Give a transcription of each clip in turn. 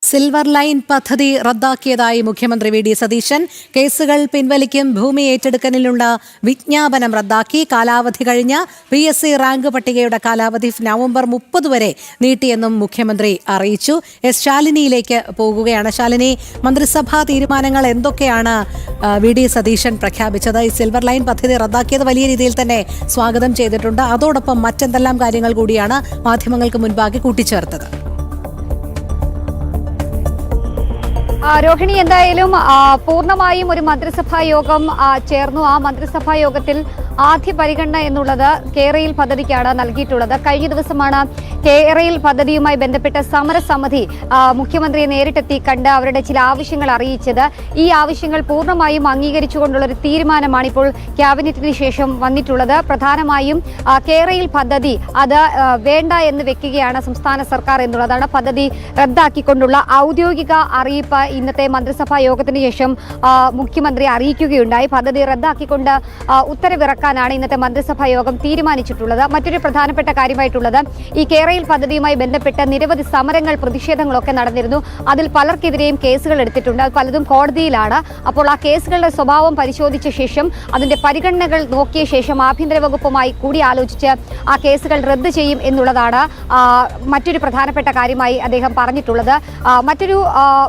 Silver line പദ്ധതി റദ്ദാക്കിയതായി മുഖ്യമന്ത്രി VD. Satheesan. കേസുകൾ പിൻവലിക്കും, ഭൂമി ഏറ്റെടുക്കലിനുള്ള വിജ്ഞാപനം റദ്ദാക്കി. കാലാവധി കഴിഞ്ഞ PSC റാങ്ക് പട്ടികയുടെ കാലാവധി നവംബർ 30 വരെ നീട്ടിയെന്നും മുഖ്യമന്ത്രി അറിയിച്ചു. ശാലിനിയിലേക്ക് പോകുകയാണ്. ശാലിനി, മന്ത്രിസഭാ തീരുമാനങ്ങൾ എന്തൊക്കെയാണ് വി.ഡി. സതീശൻ പ്രഖ്യാപിച്ചത്? ഈ സിൽവർ ലൈൻ പദ്ധതി റദ്ദാക്കിയത് വലിയ രീതിയിൽ തന്നെ സ്വാഗതം ചെയ്തിട്ടുണ്ട്. അതോടൊപ്പം മറ്റെന്തെല്ലാം കാര്യങ്ങൾ കൂടിയാണ് മാധ്യമങ്ങൾക്ക് മുൻപാകെ കൂട്ടിച്ചേർത്തത്? രോഹിണി, എന്തായാലും പൂർണ്ണമായും ഒരു മന്ത്രിസഭാ യോഗം ചേർന്നു. ആ മന്ത്രിസഭാ യോഗത്തിൽ ആദ്യ പരിഗണന എന്നുള്ളത് കേരയിൽ പദ്ധതിക്കാണ് നൽകിയിട്ടുള്ളത്. കഴിഞ്ഞ ദിവസമാണ് കേരയിൽ പദ്ധതിയുമായി ബന്ധപ്പെട്ട സമരസമിതി മുഖ്യമന്ത്രിയെ നേരിട്ടെത്തി കണ്ട് അവരുടെ ചില ആവശ്യങ്ങൾ അറിയിച്ചത്. ഈ ആവശ്യങ്ങൾ പൂർണ്ണമായും അംഗീകരിച്ചുകൊണ്ടുള്ള ഒരു തീരുമാനമാണ് ഇപ്പോൾ ക്യാബിനറ്റിന് ശേഷം വന്നിട്ടുള്ളത്. പ്രധാനമായും കേരയിൽ പദ്ധതി അത് വേണ്ട എന്ന് വെക്കുകയാണ് സംസ്ഥാന സർക്കാർ എന്നുള്ളതാണ്. പദ്ധതി റദ്ദാക്കിക്കൊണ്ടുള്ള ഔദ്യോഗിക അറിയിപ്പ് ഇന്നത്തെ മന്ത്രിസഭാ യോഗത്തിന് ശേഷം മുഖ്യമന്ത്രി അറിയിക്കുകയുണ്ടായി. പദ്ധതി റദ്ദാക്കിക്കൊണ്ട് ഉത്തരവിറക്കാനാണ് ഇന്നത്തെ മന്ത്രിസഭാ യോഗം തീരുമാനിച്ചിട്ടുള്ളത്. മറ്റൊരു പ്രധാനപ്പെട്ട കാര്യമായിട്ടുള്ളത്, ഈ കേരയിൽ പദ്ധതിയുമായി ബന്ധപ്പെട്ട് നിരവധി സമരങ്ങൾ, പ്രതിഷേധങ്ങളൊക്കെ നടന്നിരുന്നു. അതിൽ പലർക്കെതിരെയും കേസുകൾ എടുത്തിട്ടുണ്ട്. അത് പലതും കോടതിയിലാണ്. അപ്പോൾ ആ കേസുകളുടെ സ്വഭാവം പരിശോധിച്ച ശേഷം, അതിന്റെ പരിഗണനകൾ നോക്കിയ ശേഷം ആഭ്യന്തര വകുപ്പുമായി കൂടി ആലോചിച്ച് ആ കേസുകൾ റദ്ദ് ചെയ്യും എന്നുള്ളതാണ് മറ്റൊരു പ്രധാനപ്പെട്ട കാര്യമായി അദ്ദേഹം പറഞ്ഞിട്ടുള്ളത്. മറ്റൊരു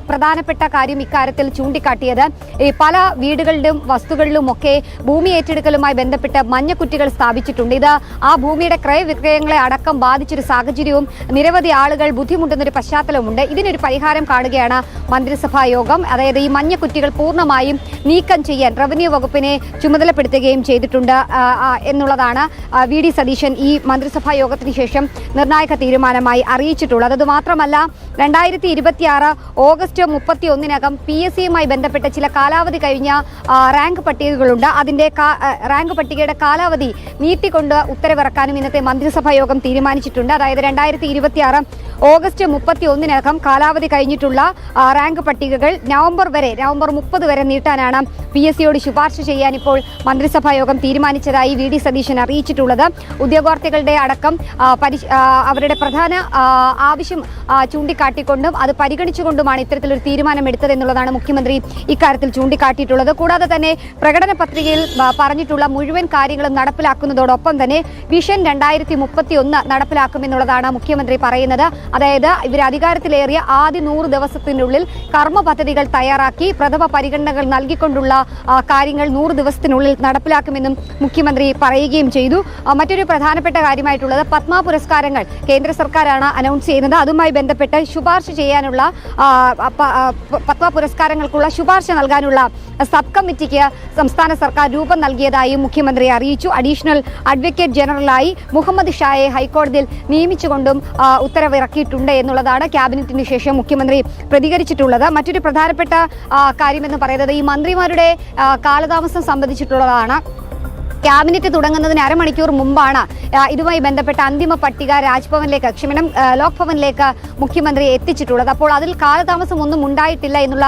പ്രധാനപ്പെട്ട കാര്യം ഇക്കാര്യത്തിൽ ചൂണ്ടിക്കാട്ടിയത്, ഈ പല വീടുകളിലും വസ്തുക്കളിലും ഒക്കെ ഭൂമി ഏറ്റെടുക്കലുമായി ബന്ധപ്പെട്ട് മഞ്ഞക്കുറ്റികൾ സ്ഥാപിച്ചിട്ടുണ്ട്. ഇത് ആ ഭൂമിയുടെ ക്രയവിക്രയങ്ങളെ അടക്കം ബാധിച്ചൊരു സാഹചര്യവും നിരവധി ആളുകൾ ബുദ്ധിമുട്ടുന്നൊരു പശ്ചാത്തലമുണ്ട്. ഇതിനൊരു പരിഹാരം കാണുകയാണ് മന്ത്രിസഭാ യോഗം. അതായത് ഈ മഞ്ഞക്കുറ്റികൾ പൂർണ്ണമായും നീക്കം ചെയ്യാൻ റവന്യൂ വകുപ്പിനെ ചുമതലപ്പെടുത്തുകയും ചെയ്തിട്ടുണ്ട് എന്നുള്ളതാണ് വി.ഡി. സതീശൻ ഈ മന്ത്രിസഭാ യോഗത്തിന് ശേഷം നിർണായക തീരുമാനമായി അറിയിച്ചിട്ടുള്ളത്. അതുമാത്രമല്ല, 2026 ഓഗസ്റ്റ് 31-നകം PSCയുമായി ബന്ധപ്പെട്ട ചില കാലാവധി കഴിഞ്ഞ റാങ്ക് പട്ടികകളുണ്ട്. അതിന്റെ റാങ്ക് പട്ടികയുടെ കാലാവധി നീട്ടിക്കൊണ്ട് ഉത്തരവിറക്കാനും ഇന്നത്തെ മന്ത്രിസഭാ യോഗം തീരുമാനിച്ചിട്ടുണ്ട്. അതായത് 2026 ഓഗസ്റ്റ് 31-നകം കാലാവധി കഴിഞ്ഞിട്ടുള്ള റാങ്ക് പട്ടികകൾ നവംബർ 30 വരെ നീട്ടാനാണ് PSCയോട് ശുപാർശ ചെയ്യാൻ ഇപ്പോൾ മന്ത്രിസഭാ യോഗം തീരുമാനിച്ചതായി വി.ഡി. സതീശൻ അറിയിച്ചിട്ടുള്ളത്. ഉദ്യോഗാർത്ഥികളുടെ അടക്കം അവരുടെ പ്രധാന ആവശ്യം ചൂണ്ടിക്കാട്ടിക്കൊണ്ടും അത് പരിഗണിച്ചുകൊണ്ടുമാണ് ഇത്തരത്തിലൊരു തീരുമാനം എടുത്തതെന്നുള്ളതാണ് മുഖ്യമന്ത്രി ഇക്കാര്യത്തിൽ ചൂണ്ടിക്കാട്ടിയിട്ടുള്ളത്. കൂടാതെ തന്നെ പ്രകടന പത്രികയിൽ പറഞ്ഞിട്ടുള്ള മുഴുവൻ കാര്യങ്ങളും നടപ്പിലാക്കുന്നതോടൊപ്പം തന്നെ വിഷൻ 2031 നടപ്പിലാക്കുമെന്നുള്ളതാണ് മുഖ്യമന്ത്രി പറയുന്നത്. അതായത് ഇവർ അധികാരത്തിലേറിയ ആദ്യ 100 ദിവസത്തിനുള്ളിൽ കർമ്മ പദ്ധതികൾ തയ്യാറാക്കി പ്രഥമ പരിഗണനകൾ നൽകിക്കൊണ്ടുള്ള കാര്യങ്ങൾ 100 ദിവസത്തിനുള്ളിൽ നടപ്പിലാക്കുമെന്നും മുഖ്യമന്ത്രി പറയുകയും ചെയ്തു. മറ്റൊരു പ്രധാനപ്പെട്ട കാര്യമായിട്ടുള്ളത്, പത്മ പുരസ്കാരങ്ങൾ കേന്ദ്ര സർക്കാരാണ് അനൗൺസ് ചെയ്യുന്നത്. അതുമായി ബന്ധപ്പെട്ട് ശുപാർശ ചെയ്യാനുള്ള പത്മ പുരസ്കാരങ്ങൾക്കുള്ള ശുപാർശ നൽകാനുള്ള സബ് കമ്മിറ്റിക്ക് സംസ്ഥാന സർക്കാർ രൂപം നൽകിയതായും മുഖ്യമന്ത്രി അറിയിച്ചു. അഡീഷണൽ അഡ്വക്കേറ്റ് ജനറലായി മുഹമ്മദ് ഷായെ ഹൈക്കോടതിയിൽ നിയമിച്ചുകൊണ്ടും ഉത്തരവിറക്കിയിട്ടുണ്ട് എന്നുള്ളതാണ് ക്യാബിനറ്റിന് ശേഷം മുഖ്യമന്ത്രി പ്രതികരിച്ചിട്ടുള്ളത്. മറ്റൊരു പ്രധാനപ്പെട്ട കാര്യമെന്ന് പറയുന്നത്, ഈ മന്ത്രിമാരുടെ കാലതാമസം സംബന്ധിച്ചിട്ടുള്ളതാണ്. ക്യാബിനറ്റ് തുടങ്ങുന്നതിന് അരമണിക്കൂർ മുമ്പാണ് ഇതുമായി ബന്ധപ്പെട്ട അന്തിമ പട്ടിക ലോക് ഭവനിലേക്ക് മുഖ്യമന്ത്രി എത്തിച്ചിട്ടുള്ളത്. അപ്പോൾ അതിൽ കാലതാമസം ഒന്നും ഉണ്ടായിട്ടില്ല എന്നുള്ള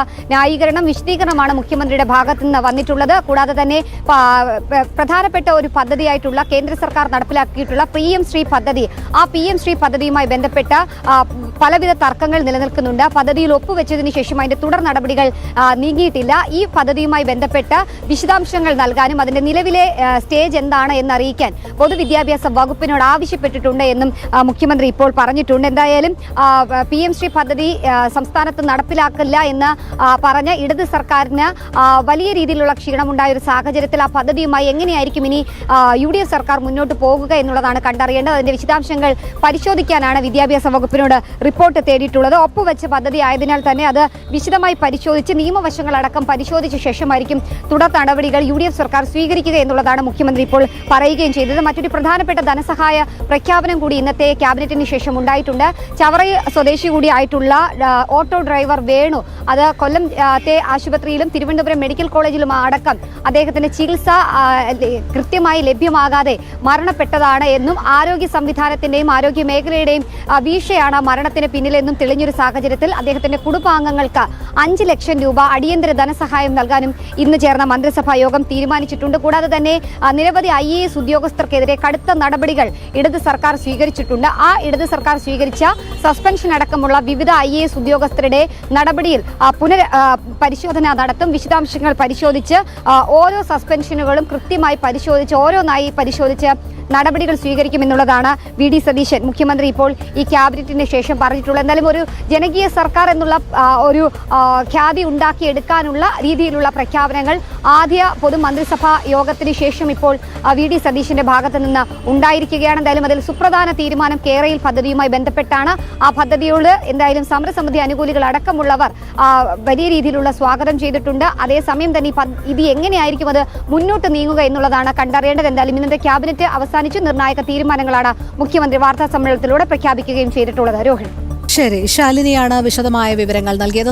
വിശദീകരണമാണ് മുഖ്യമന്ത്രിയുടെ ഭാഗത്ത് നിന്ന് വന്നിട്ടുള്ളത്. കൂടാതെ തന്നെ പ്രധാനപ്പെട്ട ഒരു പദ്ധതിയായിട്ടുള്ള കേന്ദ്ര സർക്കാർ നടപ്പിലാക്കിയിട്ടുള്ള PM ശ്രീ പദ്ധതി, ആ PM ശ്രീ പദ്ധതിയുമായി ബന്ധപ്പെട്ട പലവിധ തർക്കങ്ങൾ നിലനിൽക്കുന്നുണ്ട്. പദ്ധതിയിൽ ഒപ്പുവെച്ചതിന് ശേഷം അതിന്റെ തുടർ നടപടികൾ നീങ്ങിയിട്ടില്ല. ഈ പദ്ധതിയുമായി ബന്ധപ്പെട്ട വിശദാംശങ്ങൾ നൽകാനും അതിന്റെ നിലവിലെ സ്റ്റേജ് എന്താണ് എന്നറിയിക്കാൻ പൊതുവിദ്യാഭ്യാസ വകുപ്പിനോട് ആവശ്യപ്പെട്ടിട്ടുണ്ട് എന്നും മുഖ്യമന്ത്രി ഇപ്പോൾ പറഞ്ഞിട്ടുണ്ട്. എന്തായാലും PM ശ്രീ പദ്ധതി സംസ്ഥാനത്ത് നടപ്പിലാക്കില്ല എന്ന് പറഞ്ഞ ഇടത് സർക്കാരിന് വലിയ രീതിയിലുള്ള ക്ഷീണമുണ്ടായ ഒരു സാഹചര്യത്തിൽ ആ പദ്ധതിയുമായി എങ്ങനെയായിരിക്കും ഇനി UDF സർക്കാർ മുന്നോട്ട് പോകുക എന്നുള്ളതാണ് കണ്ടറിയേണ്ടത്. അതിന്റെ വിശദാംശങ്ങൾ പരിശോധിക്കാനാണ് വിദ്യാഭ്യാസ വകുപ്പിനോട് റിപ്പോർട്ട് തേടിയിട്ടുള്ളത്. ഒപ്പുവെച്ച പദ്ധതി ആയതിനാൽ തന്നെ അത് വിശദമായി പരിശോധിച്ച് നിയമവശങ്ങളടക്കം പരിശോധിച്ച ശേഷമായിരിക്കും തുടർ നടപടികൾ UDF സർക്കാർ സ്വീകരിക്കുക എന്നുള്ളതാണ് മുഖ്യമന്ത്രി ഇപ്പോൾ പറയുകയും ചെയ്തത്. മറ്റൊരു പ്രധാനപ്പെട്ട ധനസഹായ പ്രഖ്യാപനം കൂടി ഇന്നത്തെ ക്യാബിനറ്റിന് ശേഷം ഉണ്ടായിട്ടുണ്ട്. ചവറ സ്വദേശി കൂടിയായിട്ടുള്ള ഓട്ടോ ഡ്രൈവർ വേണു, അത് കൊല്ലത്തെ ആശുപത്രിയിലും തിരുവനന്തപുരം മെഡിക്കൽ കോളേജിലും അടക്കം അദ്ദേഹത്തിന്റെ ചികിത്സ കൃത്യമായി ലഭ്യമാകാതെ മരണപ്പെട്ടതാണ് എന്നും ആരോഗ്യ സംവിധാനത്തിന്റെയും ആരോഗ്യ മേഖലയുടെയും വീഴ്ചയാണ് മരണത്തിന് പിന്നിലെന്നും തെളിഞ്ഞൊരു സാഹചര്യത്തിൽ അദ്ദേഹത്തിന്റെ കുടുംബാംഗങ്ങൾക്ക് 5 ലക്ഷം രൂപ അടിയന്തര ധനസഹായം നൽകാനും ഇന്ന് ചേർന്ന മന്ത്രിസഭാ യോഗം തീരുമാനിച്ചിട്ടുണ്ട്. കൂടാതെ തന്നെ നിരവധി IAS ഉദ്യോഗസ്ഥർക്കെതിരെ കടുത്ത നടപടികൾ ഇടത് സർക്കാർ സ്വീകരിച്ചിട്ടുണ്ട്. ആ ഇടത് സർക്കാർ സ്വീകരിച്ച സസ്പെൻഷൻ അടക്കമുള്ള വിവിധ IAS ഉദ്യോഗസ്ഥരുടെ നടപടിയിൽ പരിശോധന നടത്തും. വിശദാംശങ്ങൾ പരിശോധിച്ച് ഓരോ സസ്പെൻഷനുകളും കൃത്യമായി പരിശോധിച്ച് ഓരോന്നായി പരിശോധിച്ച് നടപടികൾ സ്വീകരിക്കുമെന്നുള്ളതാണ് VD സതീശൻ മുഖ്യമന്ത്രി ഇപ്പോൾ ഈ ക്യാബിനറ്റിന് ശേഷം പറഞ്ഞിട്ടുള്ളത്. എന്തായാലും ഒരു ജനകീയ സർക്കാർ എന്നുള്ള ഒരു ഖ്യാതി ഉണ്ടാക്കിയെടുക്കാനുള്ള രീതിയിലുള്ള പ്രഖ്യാപനങ്ങൾ ആദ്യ പൊതുമന്ത്രിസഭാ യോഗത്തിന് ശേഷം ഇപ്പോൾ VD സതീശന്റെ ഭാഗത്ത് നിന്ന് ഉണ്ടായിരിക്കുകയാണ്. എന്തായാലും അതിൽ സുപ്രധാന തീരുമാനം കേരയിൽ പദ്ധതിയുമായി ബന്ധപ്പെട്ടാണ്. ആ പദ്ധതിയോട് എന്തായാലും സമരസമിതി അനുകൂലികൾ അടക്കമുള്ളവർ വലിയ രീതിയിലുള്ള സ്വാഗതം ചെയ്തിട്ടുണ്ട്. അതേസമയം തന്നെ ഇത് എങ്ങനെയായിരിക്കും അത് മുന്നോട്ട് നീങ്ങുക എന്നുള്ളതാണ് കണ്ടറിയേണ്ടത്. എന്തായാലും ഇന്നത്തെ ക്യാബിനറ്റ് അവസാനിച്ചു. നിർണായക തീരുമാനങ്ങളാണ് മുഖ്യമന്ത്രി വാർത്താ സമ്മേളനത്തിലൂടെ പ്രഖ്യാപിക്കുകയും ചെയ്തിട്ടുള്ളത്. രോഹിണി. ശരി, ശാലിനിയാണ് വിശദമായ വിവരങ്ങൾ നൽകിയത്.